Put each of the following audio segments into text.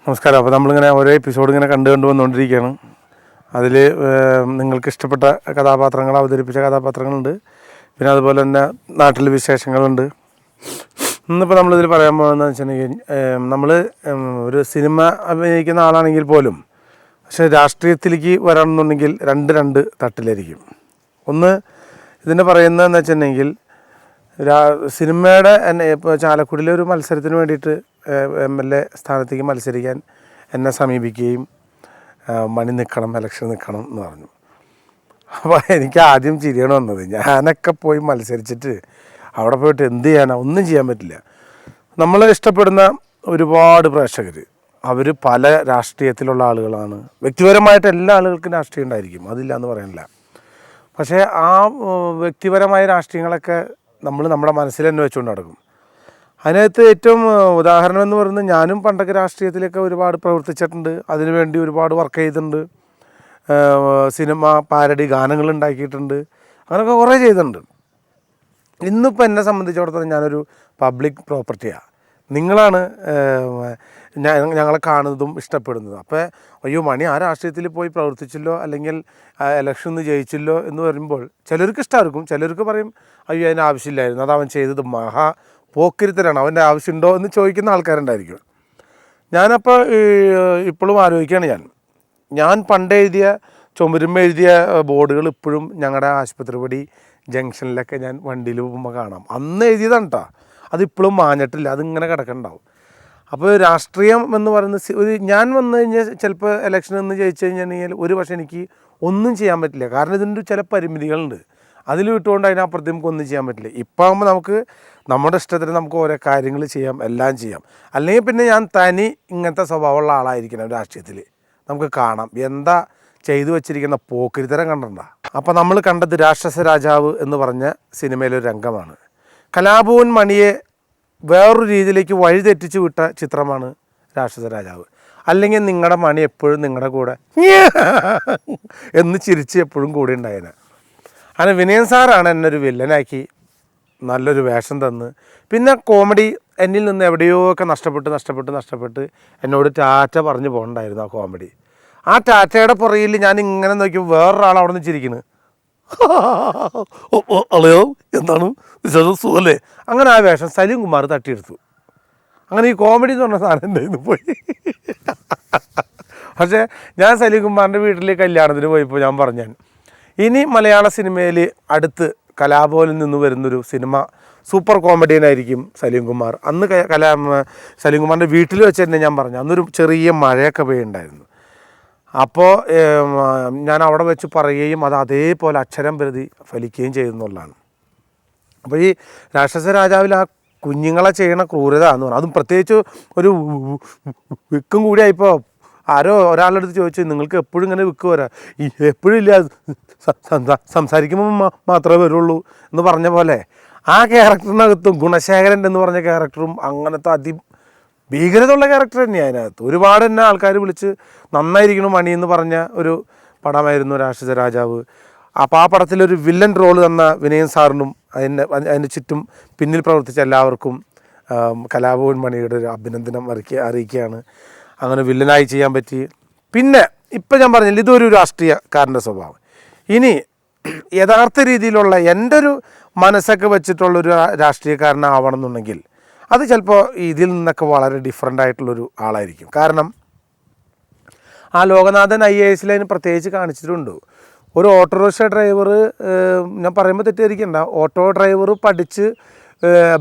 നമസ്കാരം. അപ്പോൾ നമ്മളിങ്ങനെ ഓരോ എപ്പിസോഡ് ഇങ്ങനെ കണ്ടു വന്നുകൊണ്ടിരിക്കുകയാണ്. അതിൽ നിങ്ങൾക്ക് ഇഷ്ടപ്പെട്ട കഥാപാത്രങ്ങൾ, അവതരിപ്പിച്ച കഥാപാത്രങ്ങളുണ്ട്. പിന്നെ അതുപോലെ തന്നെ നാട്ടിൽ വിശേഷങ്ങളുണ്ട്. ഇന്നിപ്പോൾ നമ്മളിതിൽ പറയാൻ പോകുന്നതെന്ന് വെച്ചിട്ടുണ്ടെങ്കിൽ, നമ്മൾ ഒരു സിനിമ അഭിനയിക്കുന്ന ആളാണെങ്കിൽ പോലും പക്ഷേ രാഷ്ട്രീയത്തിലേക്ക് വരണമെന്നുണ്ടെങ്കിൽ രണ്ട് തട്ടിലായിരിക്കും. ഒന്ന് ഇതിന് പറയുന്നതെന്ന് വെച്ചിട്ടുണ്ടെങ്കിൽ, സിനിമയുടെ ഇപ്പോൾ ചാലക്കുടിയിലെ ഒരു മത്സരത്തിന് വേണ്ടിയിട്ട് MLA സ്ഥാനത്തേക്ക് മത്സരിക്കാൻ എന്നെ സമീപിക്കുകയും മണി നിൽക്കണം, ഇലക്ഷൻ നിൽക്കണം എന്ന് പറഞ്ഞു. അപ്പോൾ എനിക്ക് ആദ്യം ചിരിയാണ് വന്നത്. ഞാനൊക്കെ പോയി മത്സരിച്ചിട്ട് അവിടെ പോയിട്ട് എന്ത് ചെയ്യാനാണ്? ഒന്നും ചെയ്യാൻ പറ്റില്ല. നമ്മൾ ഇഷ്ടപ്പെടുന്ന ഒരുപാട് പ്രേക്ഷകർ, അവർ പല രാഷ്ട്രീയത്തിലുള്ള ആളുകളാണ്. വ്യക്തിപരമായിട്ട് എല്ലാ ആളുകൾക്കും രാഷ്ട്രീയം ഉണ്ടായിരിക്കും, അതില്ല എന്ന് പറയാനില്ല. പക്ഷേ ആ വ്യക്തിപരമായ രാഷ്ട്രീയങ്ങളൊക്കെ നമ്മൾ നമ്മുടെ മനസ്സിൽ തന്നെ വെച്ചുകൊണ്ട് നടക്കും. അതിനകത്ത് ഏറ്റവും ഉദാഹരണം എന്ന് പറയുന്നത്, ഞാനും പണ്ടൊക്കെ രാഷ്ട്രീയത്തിലൊക്കെ ഒരുപാട് പ്രവർത്തിച്ചിട്ടുണ്ട്. അതിനുവേണ്ടി ഒരുപാട് വർക്ക് ചെയ്തിട്ടുണ്ട്. സിനിമ പാരഡി ഗാനങ്ങൾ ഉണ്ടാക്കിയിട്ടുണ്ട്. അങ്ങനെയൊക്കെ കുറേ ചെയ്തിട്ടുണ്ട്. ഇന്നിപ്പോൾ എന്നെ സംബന്ധിച്ചിടത്തോളം ഞാനൊരു പബ്ലിക് പ്രോപ്പർട്ടിയാണ്. നിങ്ങളാണ് ഞങ്ങളെ കാണുന്നതും ഇഷ്ടപ്പെടുന്നതും. അപ്പോൾ അയ്യോ മണി ആ രാഷ്ട്രീയത്തിൽ പോയി പ്രവർത്തിച്ചല്ലോ, അല്ലെങ്കിൽ ഇലക്ഷന് ജയിച്ചല്ലോ എന്ന് പറയുമ്പോൾ ചിലർക്ക് ഇഷ്ടമായിരിക്കും. ചിലർക്ക് പറയും അയ്യോ അതിന് ആവശ്യമില്ലായിരുന്നു, അത് അവൻ ചെയ്തത് മഹാ പോക്കിരിത്തരാണ്, അവൻ്റെ ആവശ്യമുണ്ടോ എന്ന് ചോദിക്കുന്ന ആൾക്കാരുണ്ടായിരിക്കും. ഞാനപ്പോൾ ഇപ്പോഴും ആലോചിക്കുകയാണ്, ഞാൻ പണ്ട് എഴുതിയ ചുമരുമ്മ എഴുതിയ ബോർഡുകൾ ഇപ്പോഴും ഞങ്ങളുടെ ആശുപത്രി പടി ജംഗ്ഷനിലൊക്കെ ഞാൻ വണ്ടിയിൽ പോകുമ്പോൾ കാണാം. അന്ന് എഴുതിയതാണ് കേട്ടോ, അതിപ്പോഴും മാഞ്ഞിട്ടില്ല, അതിങ്ങനെ കിടക്കുന്നുണ്ടാവും. അപ്പോൾ രാഷ്ട്രീയം എന്ന് പറയുന്നത് ഞാൻ വന്നു കഴിഞ്ഞാൽ ചിലപ്പോൾ ഇലക്ഷനിൽ നിന്ന് ജയിച്ചു കഴിഞ്ഞാൽ ഒരു പക്ഷേ എനിക്ക് ഒന്നും ചെയ്യാൻ പറ്റില്ല. കാരണം ഇതിൻ്റെ ചില പരിമിതികളുണ്ട്. അതിൽ വിട്ടുകൊണ്ട് അതിനപ്പുറത്ത് നമുക്ക് ഒന്നും ചെയ്യാൻ പറ്റില്ല. ഇപ്പം ആകുമ്പോൾ നമുക്ക് നമ്മുടെ ഇഷ്ടത്തിന് നമുക്ക് ഓരോ കാര്യങ്ങൾ ചെയ്യാം, എല്ലാം ചെയ്യാം. അല്ലെങ്കിൽ പിന്നെ ഞാൻ തനി ഇങ്ങനത്തെ സ്വഭാവമുള്ള ആളായിരിക്കണം രാഷ്ട്രീയത്തിൽ. നമുക്ക് കാണാം എന്താ ചെയ്തു വച്ചിരിക്കുന്ന പോക്കിരിത്തരം കണ്ടിട്ടുണ്ടോ. അപ്പോൾ നമ്മൾ കണ്ടത് രാക്ഷസ രാജാവ് എന്ന് പറഞ്ഞ സിനിമയിലൊരു രംഗമാണ്. കലാഭവൻ മണിയെ വേറൊരു രീതിയിലേക്ക് വഴിതെറ്റിച്ച് വിട്ട ചിത്രമാണ് രാക്ഷസ രാജാവ്. അല്ലെങ്കിൽ നിങ്ങളുടെ മണി എപ്പോഴും നിങ്ങളുടെ കൂടെ എന്ന് ചിരിച്ച് എപ്പോഴും കൂടെ ഉണ്ടായേനെ. അങ്ങനെ വിനയൻ സാറാണ് എന്നൊരു വില്ലനാക്കി നല്ലൊരു വേഷം തന്ന്, പിന്നെ കോമഡി എന്നിൽ നിന്ന് എവിടെയോ ഒക്കെ നഷ്ടപ്പെട്ട് എന്നോട് ടാറ്റ പറഞ്ഞു പോകണ്ടായിരുന്നു ആ കോമഡി. ആ ടാറ്റയുടെ പുറകിൽ ഞാൻ ഇങ്ങനെ നോക്കി വേറൊരാൾ അവിടെ നിന്ന് ചിരിക്കുന്നു. അളയോ എന്താണ് വിശേഷം, സുഖല്ലേ? അങ്ങനെ ആ വേഷം സലീം കുമാർ തട്ടിയെടുത്തു. അങ്ങനെ ഈ കോമഡി എന്ന് പറഞ്ഞ സാധനം എൻ്റെ ഇന്ന് പോയി. പക്ഷേ ഞാൻ സലീം കുമാറിൻ്റെ വീട്ടിൽ കല്യാണത്തിന് പോയപ്പോൾ ഞാൻ പറഞ്ഞു, ഇനി മലയാള സിനിമയിൽ അടുത്ത് കലാഭവനിൽ നിന്ന് വരുന്നൊരു സിനിമ സൂപ്പർ കോമഡിയനായിരിക്കും സലീം കുമാർ. അന്ന് സലീം കുമാറിൻ്റെ വീട്ടിൽ വെച്ച് തന്നെ ഞാൻ പറഞ്ഞു. അന്നൊരു ചെറിയ മഴയൊക്കെ പെയ്യുണ്ടായിരുന്നു. അപ്പോൾ ഞാൻ അവിടെ വെച്ച് പറയുകയും അത് അതേപോലെ അക്ഷരം പ്രതി ഫലിക്കുകയും ചെയ്യുന്നുള്ളതാണ്. അപ്പോൾ ഈ രാക്ഷസ രാജാവിൽ ആ കുഞ്ഞുങ്ങളെ ചെയ്യണ ക്രൂരത എന്ന് പറഞ്ഞാൽ, അതും പ്രത്യേകിച്ച് ഒരു വിക്കും കൂടിയായിപ്പോൾ ആരോ ഒരാളെടുത്ത് ചോദിച്ചു, നിങ്ങൾക്ക് എപ്പോഴും ഇങ്ങനെ വിൽക്ക് വരാം, ഈ എപ്പോഴും ഇല്ല, സംസാരിക്കുമ്പോൾ മാത്രമേ വരുള്ളൂ എന്ന് പറഞ്ഞ പോലെ ആ ക്യാരക്ടറിനകത്തും ഗുണശേഖരൻ എന്ന് പറഞ്ഞ ക്യാരക്ടറും അങ്ങനത്തെ ഭീകരതയുള്ള ക്യാരക്ടർ തന്നെയാണ് അതിനകത്ത്. ഒരുപാട് തന്നെ ആൾക്കാർ വിളിച്ച് നന്നായിരിക്കണം മണി എന്ന് പറഞ്ഞ ഒരു പടമായിരുന്നു രാക്ഷസ രാജാവ്. അപ്പോൾ ആ പടത്തിലൊരു വില്ലൻ റോള് തന്ന വിനയൻ സാറിനും അതിൻ്റെ ചുറ്റും പിന്നിൽ പ്രവർത്തിച്ച എല്ലാവർക്കും കലാഭവൻ മണിയുടെ ഒരു അഭിനന്ദനം അറിയിക്കുകയാണ്. അങ്ങനെ വില്ലനായി ചെയ്യാൻ പറ്റി. പിന്നെ ഇപ്പം ഞാൻ പറഞ്ഞില്ല, ഇതൊരു രാഷ്ട്രീയക്കാരൻ്റെ സ്വഭാവം. ഇനി യഥാർത്ഥ രീതിയിലുള്ള എൻ്റെ ഒരു മനസ്സൊക്കെ വെച്ചിട്ടുള്ളൊരു രാഷ്ട്രീയക്കാരനാവണം എന്നുണ്ടെങ്കിൽ അത് ചിലപ്പോൾ ഇതിൽ നിന്നൊക്കെ വളരെ ഡിഫറൻ്റ് ആയിട്ടുള്ളൊരു ആളായിരിക്കും. കാരണം ആ ലോകനാഥൻ IAS അതിന് പ്രത്യേകിച്ച് കാണിച്ചിട്ടുണ്ട്. ഒരു ഓട്ടോറിക്ഷ ഡ്രൈവർ, ഞാൻ പറയുമ്പോൾ തെറ്റിദ്ധരിക്കണ്ട, ഓട്ടോ ഡ്രൈവർ പഠിച്ച്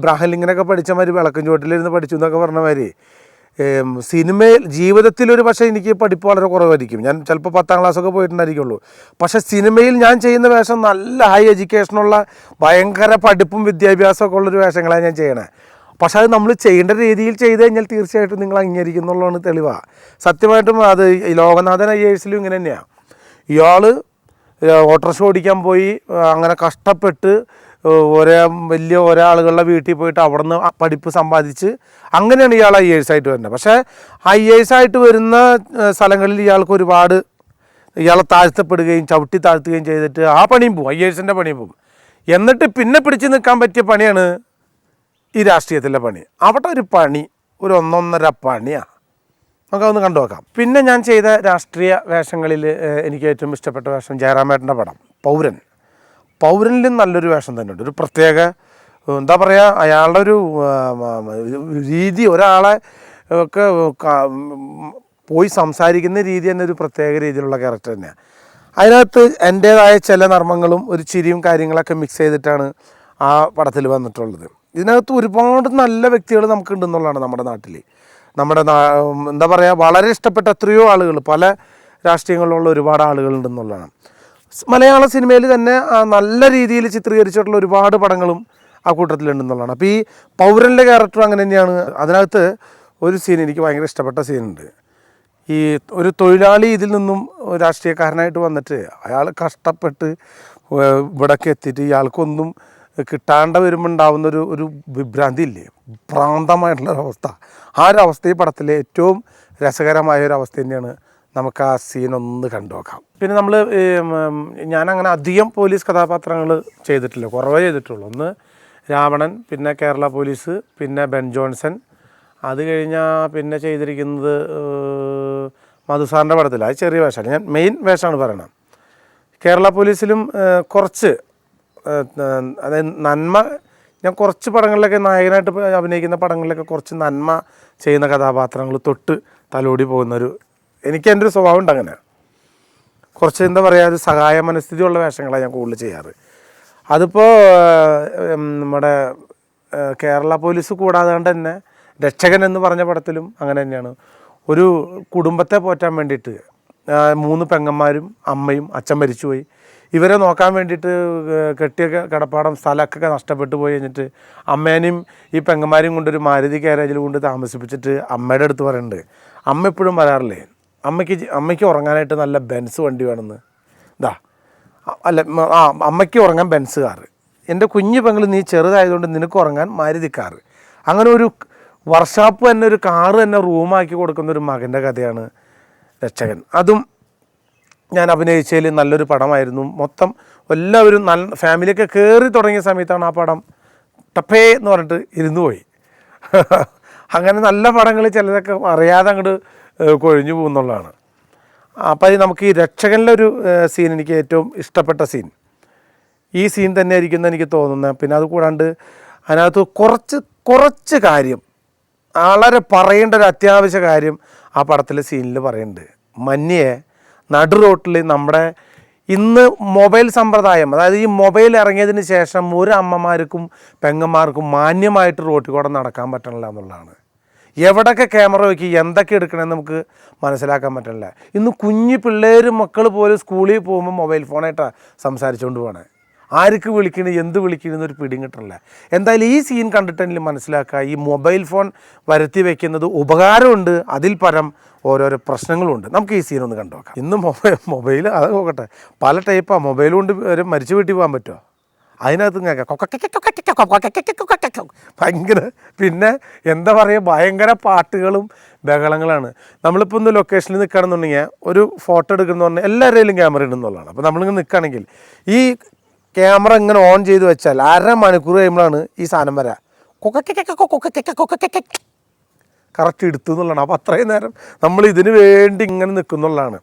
ബ്രാഹ്ലിങ്ങിനൊക്കെ പഠിച്ച മാതിരി വിളക്കും ചുവട്ടിലിരുന്ന് പഠിച്ചു എന്നൊക്കെ പറഞ്ഞ മാതിരി സിനിമയിൽ ജീവിതത്തിലൊരു പക്ഷേ എനിക്ക് പഠിപ്പ് വളരെ കുറവായിരിക്കും. ഞാൻ ചിലപ്പോൾ 10ാം ക്ലാസ്സൊക്കെ പോയിട്ടുണ്ടായിരിക്കുള്ളൂ. പക്ഷേ സിനിമയിൽ ഞാൻ ചെയ്യുന്ന വേഷം നല്ല ഹൈ എഡ്യൂക്കേഷനുള്ള ഭയങ്കര പഠിപ്പും വിദ്യാഭ്യാസമൊക്കെ ഉള്ളൊരു വേഷങ്ങളാണ് ഞാൻ ചെയ്യണേ. പക്ഷേ അത് നമ്മൾ ചെയ്യേണ്ട രീതിയിൽ ചെയ്ത് കഴിഞ്ഞാൽ തീർച്ചയായിട്ടും നിങ്ങൾ അംഗീകരിക്കുന്നുള്ളതാണ് തെളിവാണ്. സത്യമായിട്ടും അത് ലോകനാഥൻ IAS ഇങ്ങനെ തന്നെയാണ്. ഇയാൾ ഓട്ടോറിക്ഷ ഓടിക്കാൻ പോയി, അങ്ങനെ കഷ്ടപ്പെട്ട് വലിയ ഒരാളുകളുടെ വീട്ടിൽ പോയിട്ട് അവിടെ നിന്ന് പഠിപ്പ് സമ്പാദിച്ച് അങ്ങനെയാണ് ഇയാൾ IAS ആയിട്ട് വരുന്നത്. പക്ഷേ IAS ആയിട്ട് വരുന്ന സ്ഥലങ്ങളിൽ ഇയാൾക്ക് ഒരുപാട് ഇയാളെ താഴ്ത്തപ്പെടുകയും ചവിട്ടി താഴ്ത്തുകയും ചെയ്തിട്ട് ആ പണിയും പോകും, IASൻ്റെ പണിയും പോകും. എന്നിട്ട് പിന്നെ പിടിച്ച് നിൽക്കാൻ പറ്റിയ പണിയാണ് ഈ രാഷ്ട്രീയത്തിലെ പണി. അവിടെ ഒരു പണി, ഒരു 1.5 പണിയാണ്. നമുക്കതൊന്ന് കണ്ടു നോക്കാം. പിന്നെ ഞാൻ ചെയ്ത രാഷ്ട്രീയ വേഷങ്ങളിൽ എനിക്ക് ഏറ്റവും ഇഷ്ടപ്പെട്ട വേഷം ജയറാമേട്ടൻ്റെ പടം പൗരനിലും നല്ലൊരു വേഷം തന്നെയുണ്ട്. ഒരു പ്രത്യേക എന്താ പറയുക, അയാളുടെ ഒരു രീതി, ഒരാളെ ഒക്കെ പോയി സംസാരിക്കുന്ന രീതി തന്നെ ഒരു പ്രത്യേക രീതിയിലുള്ള ക്യാരക്ടർ തന്നെയാണ്. അതിനകത്ത് എൻ്റേതായ ചില നർമ്മങ്ങളും ഒരു ചിരിയും കാര്യങ്ങളൊക്കെ മിക്സ് ചെയ്തിട്ടാണ് ആ പടത്തിൽ വന്നിട്ടുള്ളത്. ഇതിനകത്ത് ഒരുപാട് നല്ല വ്യക്തികൾ നമുക്കുണ്ടെന്നുള്ളതാണ് നമ്മുടെ നാട്ടിൽ. എന്താ പറയുക, വളരെ ഇഷ്ടപ്പെട്ട എത്രയോ ആളുകൾ, പല രാഷ്ട്രീയങ്ങളിലുള്ള ഒരുപാട് ആളുകളുണ്ടെന്നുള്ളതാണ്. മലയാള സിനിമയിൽ തന്നെ നല്ല രീതിയിൽ ചിത്രീകരിച്ചിട്ടുള്ള ഒരുപാട് പടങ്ങളും ആ കൂട്ടത്തിലുണ്ടെന്നുള്ളതാണ്. അപ്പോൾ ഈ പൗരൻ്റെ ക്യാരക്ടർ അങ്ങനെ തന്നെയാണ്. അതിനകത്ത് ഒരു സീൻ എനിക്ക് ഭയങ്കര ഇഷ്ടപ്പെട്ട സീനുണ്ട്. ഈ ഒരു തൊഴിലാളി ഇതിൽ നിന്നും രാഷ്ട്രീയക്കാരനായിട്ട് വന്നിട്ട് അയാൾ കഷ്ടപ്പെട്ട് ഇവിടേക്ക് എത്തിയിട്ട് ഇയാൾക്കൊന്നും കിട്ടാണ്ട് വരുമ്പോൾ ഉണ്ടാകുന്നൊരു വിഭ്രാന്തി ഇല്ലേ, ഭ്രാന്തമായിട്ടുള്ളൊരവസ്ഥ. ആ ഒരു അവസ്ഥ ഈ പടത്തിലെ ഏറ്റവും രസകരമായ ഒരു അവസ്ഥ തന്നെയാണ്. നമുക്ക് ആ സീനൊന്ന് കണ്ടു നോക്കാം. പിന്നെ ഞാനങ്ങനെ അധികം പോലീസ് കഥാപാത്രങ്ങൾ ചെയ്തിട്ടില്ല, കുറവേ ചെയ്തിട്ടുള്ളൂ. ഒന്ന് രാവണൻ, പിന്നെ കേരള പോലീസ്, പിന്നെ ബെൻ ജോൺസൺ. അത് കഴിഞ്ഞാൽ പിന്നെ ചെയ്തിരിക്കുന്നത് മധുസാറിൻ്റെ പടത്തിൽ, അത് ചെറിയ വേഷമാണ്. ഞാൻ മെയിൻ വേഷമാണ് പറയണത്. കേരള പോലീസിലും കുറച്ച് അതായത് നന്മ, ഞാൻ കുറച്ച് പടങ്ങളിലൊക്കെ നായകനായിട്ട് അഭിനയിക്കുന്ന പടങ്ങളിലൊക്കെ കുറച്ച് നന്മ ചെയ്യുന്ന കഥാപാത്രങ്ങൾ തൊട്ട് തലോടി എനിക്ക് എൻ്റെ ഒരു സ്വഭാവം ഉണ്ട്. അങ്ങനെ കുറച്ച് എന്താ പറയുക, ഒരു സഹായ മനസ്ഥിതിയുള്ള വേഷങ്ങളാണ് ഞാൻ കൂടുതൽ ചെയ്യാറ്. അതിപ്പോൾ നമ്മുടെ കേരള പോലീസ് കൂടാതെ തന്നെ രക്ഷകൻ എന്ന് പറഞ്ഞ പടത്തിലും അങ്ങനെ തന്നെയാണ്. ഒരു കുടുംബത്തെ പോറ്റാൻ വേണ്ടിയിട്ട് 3 പെങ്ങന്മാരും അമ്മയും, അച്ഛൻ മരിച്ചുപോയി, ഇവരെ നോക്കാൻ വേണ്ടിയിട്ട് കെട്ടിയ കടപ്പാടം സ്ഥലമൊക്കെ നഷ്ടപ്പെട്ടു പോയി കഴിഞ്ഞിട്ട് അമ്മേനെയും ഈ പെങ്ങന്മാരെയും കൊണ്ടൊരു മാരുതി ഗാരേജിൽ കൊണ്ട് താമസിപ്പിച്ചിട്ട് അമ്മയുടെ അടുത്ത് പറയുന്നുണ്ട്, അമ്മ എപ്പോഴും പറയാറില്ലേ, അമ്മയ്ക്ക് ഉറങ്ങാനായിട്ട് നല്ല ബെൻസ് വണ്ടി വേണമെന്ന്. അമ്മയ്ക്ക് ഉറങ്ങാൻ ബെൻസ് കാറ്, എൻ്റെ കുഞ്ഞു പെങ്ങൾ നീ ചെറുതായതുകൊണ്ട് നിനക്ക് ഉറങ്ങാൻ മാരുതി കാറ്. അങ്ങനെ ഒരു വർക്ക്ഷോപ്പ് തന്നെ, ഒരു കാറ് തന്നെ റൂമാക്കി കൊടുക്കുന്ന ഒരു മകൻ്റെ കഥയാണ് രക്ഷകൻ. അതും ഞാൻ അഭിനയിച്ചതിൽ നല്ലൊരു പടമായിരുന്നു. മൊത്തം എല്ലാവരും ഫാമിലിയൊക്കെ കയറി തുടങ്ങിയ സമയത്താണ് ആ പടം ടപ്പേ എന്ന് പറഞ്ഞിട്ട് ഇരുന്നു പോയി. അങ്ങനെ നല്ല പടങ്ങൾ ചിലതൊക്കെ അറിയാതെ അങ്ങോട്ട് കൊഴിഞ്ഞു പോകുന്നുള്ളതാണ്. അപ്പോൾ നമുക്ക് ഈ രക്ഷകനിലൊരു സീൻ എനിക്ക് ഏറ്റവും ഇഷ്ടപ്പെട്ട സീൻ ഈ സീൻ തന്നെ ആയിരിക്കും എന്ന് എനിക്ക് തോന്നുന്നത്. പിന്നെ അത് കൂടാണ്ട് അതിനകത്ത് കുറച്ച് കാര്യം, വളരെ പറയേണ്ട ഒരു അത്യാവശ്യ കാര്യം ആ പടത്തിലെ സീനിൽ പറയുന്നുണ്ട്. മഞ്ഞയെ നടു റോട്ടിൽ നമ്മുടെ ഇന്ന് മൊബൈൽ സമ്പ്രദായം, അതായത് ഈ മൊബൈൽ ഇറങ്ങിയതിന് ശേഷം ഒരു അമ്മമാർക്കും പെങ്ങന്മാർക്കും മാന്യമായിട്ട് റോട്ടിൽ കൂടെ നടക്കാൻ പറ്റണില്ല എന്നുള്ളതാണ്. എവിടെയൊക്കെ ക്യാമറ വയ്ക്കി എന്തൊക്കെ എടുക്കണമെന്ന് നമുക്ക് മനസ്സിലാക്കാൻ പറ്റണില്ല. ഇന്ന് കുഞ്ഞു മക്കൾ പോലും സ്കൂളിൽ പോകുമ്പോൾ മൊബൈൽ ഫോണായിട്ടാണ് സംസാരിച്ചുകൊണ്ട് പോകണേ. ആർക്ക് വിളിക്കണത്, എന്ത് വിളിക്കണമെന്നൊരു പിടിയും കിട്ടണില്ല. എന്തായാലും ഈ സീൻ കണ്ടിട്ടെങ്കിലും മനസ്സിലാക്കുക, ഈ മൊബൈൽ ഫോൺ വരുത്തി വയ്ക്കുന്നത് ഉപകാരമുണ്ട്, അതിൽ പരം ഓരോരോ പ്രശ്നങ്ങളുമുണ്ട്. നമുക്ക് ഈ സീനൊന്ന് കണ്ടു നോക്കാം. ഇന്ന് മൊബൈൽ അത് നോക്കട്ടെ, പല ടൈപ്പാണ്. മൊബൈൽ കൊണ്ട് ഒരു മരിച്ചു വീട്ടിൽ പോകാൻ പറ്റുമോ? അതിനകത്ത് ഭയങ്കര, പിന്നെ എന്താ പറയുക, ഭയങ്കര പാട്ടുകളും ബഹളങ്ങളാണ്. നമ്മളിപ്പോൾ ഒന്ന് ലൊക്കേഷനിൽ നിൽക്കുകയാണെന്നുണ്ടെങ്കിൽ ഒരു ഫോട്ടോ എടുക്കണമെന്ന് പറഞ്ഞാൽ എല്ലാവരുടെയും ക്യാമറ ഉണ്ടെന്നുള്ളതാണ്. അപ്പോൾ നമ്മളിങ്ങനെ നിൽക്കുകയാണെങ്കിൽ ഈ ക്യാമറ ഇങ്ങനെ ഓൺ ചെയ്ത് വെച്ചാൽ 1/2 മണിക്കൂർ കഴിയുമ്പോഴാണ് ഈ സാധനം വരാം, കറക്റ്റ് എടുത്തു എന്നുള്ളതാണ്. അപ്പോൾ അത്രയും നേരം നമ്മൾ ഇതിന് വേണ്ടി ഇങ്ങനെ നിൽക്കുന്നുള്ളതാണ്.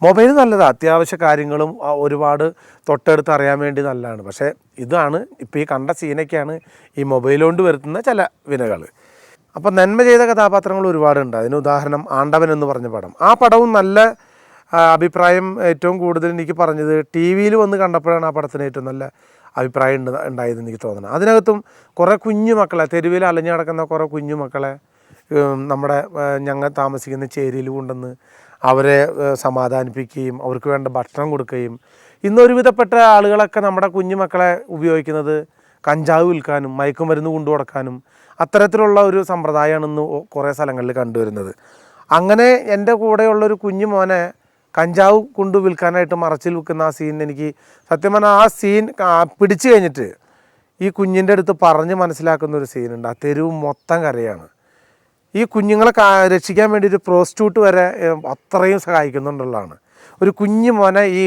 മൊബൈൽ നല്ലതാണ്, അത്യാവശ്യ കാര്യങ്ങളും ഒരുപാട് തൊട്ടടുത്ത് അറിയാൻ വേണ്ടി നല്ലതാണ്. പക്ഷേ ഇതാണ് ഇപ്പോൾ ഈ കണ്ട സീനൊക്കെയാണ് ഈ മൊബൈൽ കൊണ്ട് വരുത്തുന്ന ചില വിനകൾ. അപ്പോൾ നന്മ ചെയ്ത കഥാപാത്രങ്ങൾ ഒരുപാടുണ്ട്. അതിന് ഉദാഹരണം ആണ്ടവൻ എന്ന് പറഞ്ഞ പടം. ആ പടവും നല്ല അഭിപ്രായം ഏറ്റവും കൂടുതൽ എനിക്ക് പറഞ്ഞത് ടി വിയിൽ വന്ന് കണ്ടപ്പോഴാണ് ആ പടത്തിന് ഏറ്റവും നല്ല അഭിപ്രായം ഉണ്ടായതെന്ന് എനിക്ക് തോന്നുന്നത്. അതിനകത്തും കുറേ കുഞ്ഞു മക്കളെ, തെരുവിൽ അലഞ്ഞു നടക്കുന്ന കുറേ കുഞ്ഞു മക്കളെ നമ്മുടെ ഞങ്ങൾ താമസിക്കുന്ന ചേരിയിൽ കൊണ്ടുവന്ന് അവരെ സമാധാനിപ്പിക്കുകയും അവർക്ക് വേണ്ട ഭക്ഷണം കൊടുക്കുകയും, ഇന്നൊരുവിധപ്പെട്ട ആളുകളൊക്കെ നമ്മുടെ കുഞ്ഞു മക്കളെ ഉപയോഗിക്കുന്നത് കഞ്ചാവ് വിൽക്കാനും മയക്കുമരുന്ന് കൊണ്ടു കൊടുക്കാനും അത്തരത്തിലുള്ള ഒരു സമ്പ്രദായമാണെന്ന് കുറേ സ്ഥലങ്ങളിൽ കണ്ടുവരുന്നത്. അങ്ങനെ എൻ്റെ കൂടെയുള്ളൊരു കുഞ്ഞു മോനെ കഞ്ചാവ് കൊണ്ട് വിൽക്കാനായിട്ട് മറച്ചിൽ വിൽക്കുന്ന ആ സീൻ എനിക്ക് സത്യം പറഞ്ഞാൽ ആ സീൻ പിടിച്ചു കഴിഞ്ഞിട്ട് ഈ കുഞ്ഞിൻ്റെ അടുത്ത് പറഞ്ഞ് മനസ്സിലാക്കുന്ന ഒരു സീനുണ്ട്. ആ തെരുവ് മൊത്തം കരയാണ്. ഈ കുഞ്ഞുങ്ങളെ രക്ഷിക്കാൻ വേണ്ടി ഒരു പ്രോസ്റ്റിറ്റ്യൂട്ട് വരെ അത്രയും സഹായിക്കുന്നുണ്ടുള്ളതാണ്. ഒരു കുഞ്ഞു മോനെ ഈ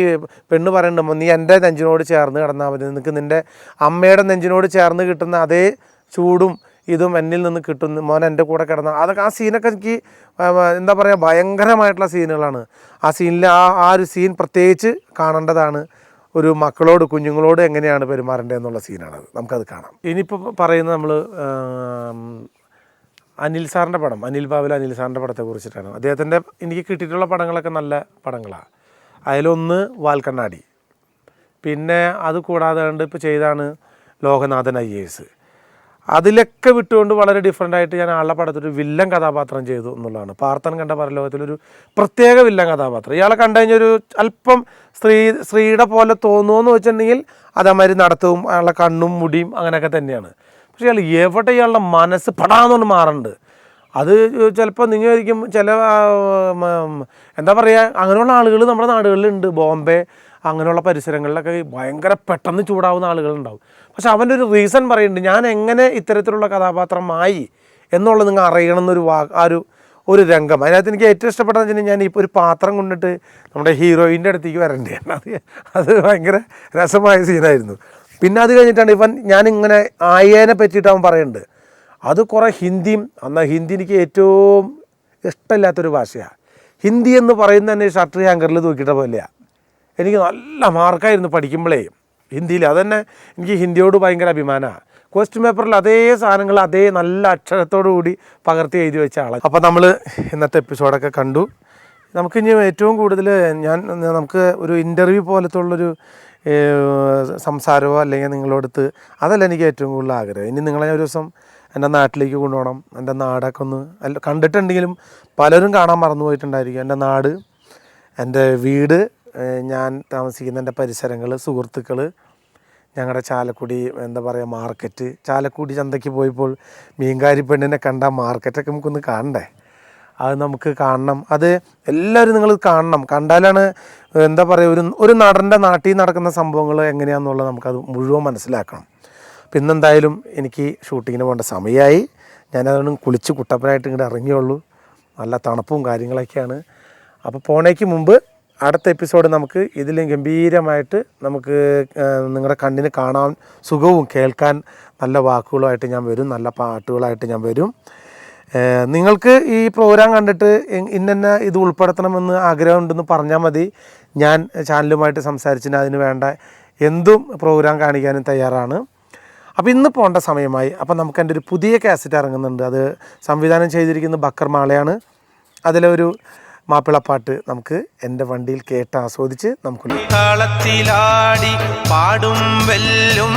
പെണ്ണ് പറയുന്നുണ്ട്, നീ എൻ്റെ നെഞ്ചിനോട് ചേർന്ന് കിടന്നാൽ മതി, നിനക്ക് നിൻ്റെ അമ്മയുടെ നെഞ്ചിനോട് ചേർന്ന് കിട്ടുന്ന അതേ ചൂടും ഇതും എന്നിൽ നിന്ന് കിട്ടുന്നു, മോൻ എൻ്റെ കൂടെ കിടന്ന അതൊക്കെ ആ സീനൊക്കെ എനിക്ക് എന്താ പറയുക ഭയങ്കരമായിട്ടുള്ള സീനുകളാണ്. ആ സീനിൽ ആ ഒരു സീൻ പ്രത്യേകിച്ച് കാണേണ്ടതാണ്. ഒരു മക്കളോട് കുഞ്ഞുങ്ങളോട് എങ്ങനെയാണ് പെരുമാറേണ്ടത് എന്നുള്ള സീനാണത്. നമുക്കത് കാണാം. ഇനിയിപ്പോൾ പറയുന്നത് നമ്മൾ അനിൽ സാറിൻ്റെ പടം, അനിൽ ബാബുല അനിൽ സാറിൻ്റെ പടത്തെ കുറിച്ചിട്ടാണ്. അദ്ദേഹത്തിൻ്റെ എനിക്ക് കിട്ടിയിട്ടുള്ള പടങ്ങളൊക്കെ നല്ല പടങ്ങളാണ്. അതിലൊന്ന് വാൽക്കണ്ണാടി, പിന്നെ അത് കൂടാതെ കണ്ട് ഇപ്പോൾ ചെയ്താണ് ലോകനാഥൻ IAS. അതിലൊക്കെ വിട്ടുകൊണ്ട് വളരെ ഡിഫറെൻ്റായിട്ട് ഞാൻ ആളുടെ പടത്തൊരു വില്ലൻ കഥാപാത്രം ചെയ്തു എന്നുള്ളതാണ്. പാർത്തൻ കണ്ട പരലോകത്തിലൊരു പ്രത്യേക വില്ലൻ കഥാപാത്രം. ഇയാളെ കണ്ടു കഴിഞ്ഞൊരു അല്പം സ്ത്രീയുടെ പോലെ തോന്നുമെന്ന് വെച്ചിട്ടുണ്ടെങ്കിൽ അതേമാതിരി നടത്തവും അയാളുടെ കണ്ണും മുടിയും അങ്ങനെയൊക്കെ തന്നെയാണ്. പക്ഷേ ഇയാൾ എവിടെ ഇയാളുടെ മനസ്സ് പടാന്നൊന്ന് മാറുന്നുണ്ട്. അത് ചിലപ്പോൾ നിങ്ങൾ ആയിരിക്കും ചില എന്താ പറയുക അങ്ങനെയുള്ള ആളുകൾ നമ്മുടെ നാടുകളിലുണ്ട്. ബോംബെ അങ്ങനെയുള്ള പരിസരങ്ങളിലൊക്കെ ഭയങ്കര പെട്ടെന്ന് ചൂടാവുന്ന ആളുകളുണ്ടാവും. പക്ഷെ അവൻ്റെ ഒരു റീസൺ പറയുന്നുണ്ട്, ഞാൻ എങ്ങനെ ഇത്തരത്തിലുള്ള കഥാപാത്രമായി എന്നുള്ളത് നിങ്ങൾ അറിയണം എന്നൊരു ഒരു രംഗം. അതിനകത്ത് എനിക്ക് ഏറ്റവും ഇഷ്ടപ്പെട്ടതെന്ന് വെച്ചിട്ടുണ്ടെങ്കിൽ ഞാൻ ഇപ്പോൾ ഒരു പാത്രം കൊണ്ടിട്ട് നമ്മുടെ ഹീറോയിൻ്റെ അടുത്തേക്ക് വരേണ്ടതാണ്. അത് ഭയങ്കര രസമായ സീനായിരുന്നു. പിന്നെ അത് കഴിഞ്ഞിട്ടാണ് ഞാനിങ്ങനെ ആയേനെ പറ്റിയിട്ട് അവൻ പറയുന്നുണ്ട്. അത് കുറേ ഹിന്ദിയും, എന്നാൽ ഹിന്ദി എനിക്ക് ഏറ്റവും ഇഷ്ടമില്ലാത്തൊരു ഭാഷയാണ്. ഹിന്ദി എന്ന് പറയുന്നത് തന്നെ ഷർട്ട് ഹാങ്കറിൽ തൂക്കിയിട്ട പോലെയാണ്. എനിക്ക് നല്ല മാർക്കായിരുന്നു പഠിക്കുമ്പോഴേ ഹിന്ദിയിൽ. അതുതന്നെ എനിക്ക് ഹിന്ദിയോട് ഭയങ്കര അഭിമാനമാണ്. ക്വസ്റ്റ്യൻ പേപ്പറിൽ അതേ സാധനങ്ങൾ അതേ നല്ല അക്ഷരത്തോടു കൂടി പകർത്തി എഴുതി വെച്ച ആളാണ്. അപ്പോൾ നമ്മൾ ഇന്നത്തെ എപ്പിസോഡൊക്കെ കണ്ടു. നമുക്കിനി ഏറ്റവും കൂടുതൽ നമുക്ക് ഒരു ഇൻ്റർവ്യൂ പോലത്തുള്ളൊരു സംസാരമോ അല്ലെങ്കിൽ നിങ്ങളോടത്ത് അതല്ല എനിക്ക് ഏറ്റവും കൂടുതൽ ആഗ്രഹം. ഇനി നിങ്ങളെ ഒരു ദിവസം എൻ്റെ നാട്ടിലേക്ക് കൊണ്ടുപോകണം. എൻ്റെ നാടൊക്കെ ഒന്ന് കണ്ടിട്ടുണ്ടെങ്കിലും പലരും കാണാൻ മറന്നു പോയിട്ടുണ്ടായിരിക്കും. എൻ്റെ നാട്, എൻ്റെ വീട്, ഞാൻ താമസിക്കുന്ന എൻ്റെ പരിസരങ്ങൾ, സുഹൃത്തുക്കൾ, ഞങ്ങളുടെ ചാലക്കുടി എന്താ പറയുക മാർക്കറ്റ്, ചാലക്കുടി ചന്തയ്ക്ക് പോയപ്പോൾ മീൻകാരി പെണ്ണിനെ കണ്ട മാർക്കറ്റൊക്കെ നമുക്കൊന്ന് കാണണ്ടേ? അത് നമുക്ക് കാണണം. അത് എല്ലാവരും നിങ്ങൾ കാണണം. കണ്ടാലാണ് എന്താ പറയുക ഒരു നടൻ്റെ നാട്ടിൽ നടക്കുന്ന സംഭവങ്ങൾ എങ്ങനെയാണെന്നുള്ളത് നമുക്കത് മുഴുവൻ മനസ്സിലാക്കണം. പിന്നെ എന്തായാലും എനിക്ക് ഷൂട്ടിങ്ങിന് പോകേണ്ട സമയമായി. ഞാനതുകൊണ്ട് കുളിച്ച് കുട്ടപ്പനായിട്ട് ഇങ്ങോട്ട് ഇറങ്ങിയുള്ളൂ. നല്ല തണുപ്പും കാര്യങ്ങളൊക്കെയാണ്. അപ്പോൾ പോണേക്ക് മുമ്പ് അടുത്ത എപ്പിസോഡ് നമുക്ക് ഇതിലും ഗംഭീരമായിട്ട് നമുക്ക് നിങ്ങളുടെ കണ്ണിന് കാണാൻ സുഖവും കേൾക്കാൻ നല്ല വാക്കുകളുമായിട്ട് ഞാൻ വരും, നല്ല പാട്ടുകളായിട്ട് ഞാൻ വരും. നിങ്ങൾക്ക് ഈ പ്രോഗ്രാം കണ്ടിട്ട് ഇന്ന ഇത് ഉൾപ്പെടുത്തണമെന്ന് ആഗ്രഹമുണ്ടെന്ന് പറഞ്ഞാൽ മതി. ഞാൻ ചാനലുമായിട്ട് സംസാരിച്ചിട്ട് അതിന് വേണ്ട എന്തും പ്രോഗ്രാം കാണിക്കാനും തയ്യാറാണ്. അപ്പോൾ ഇന്ന് പോകേണ്ട സമയമായി. അപ്പോൾ നമുക്ക് എൻ്റെ ഒരു പുതിയ കാസറ്റ് ഇറങ്ങുന്നുണ്ട്. അത് സംവിധാനം ചെയ്തിരിക്കുന്നത് ബക്കർ മാളയാണ്. അതിലൊരു മാപ്പിളപ്പാട്ട് നമുക്ക് എൻ്റെ വണ്ടിയിൽ കേട്ട് ആസ്വദിച്ച് നമുക്ക് താളത്തിലാടി പാടും വെല്ലും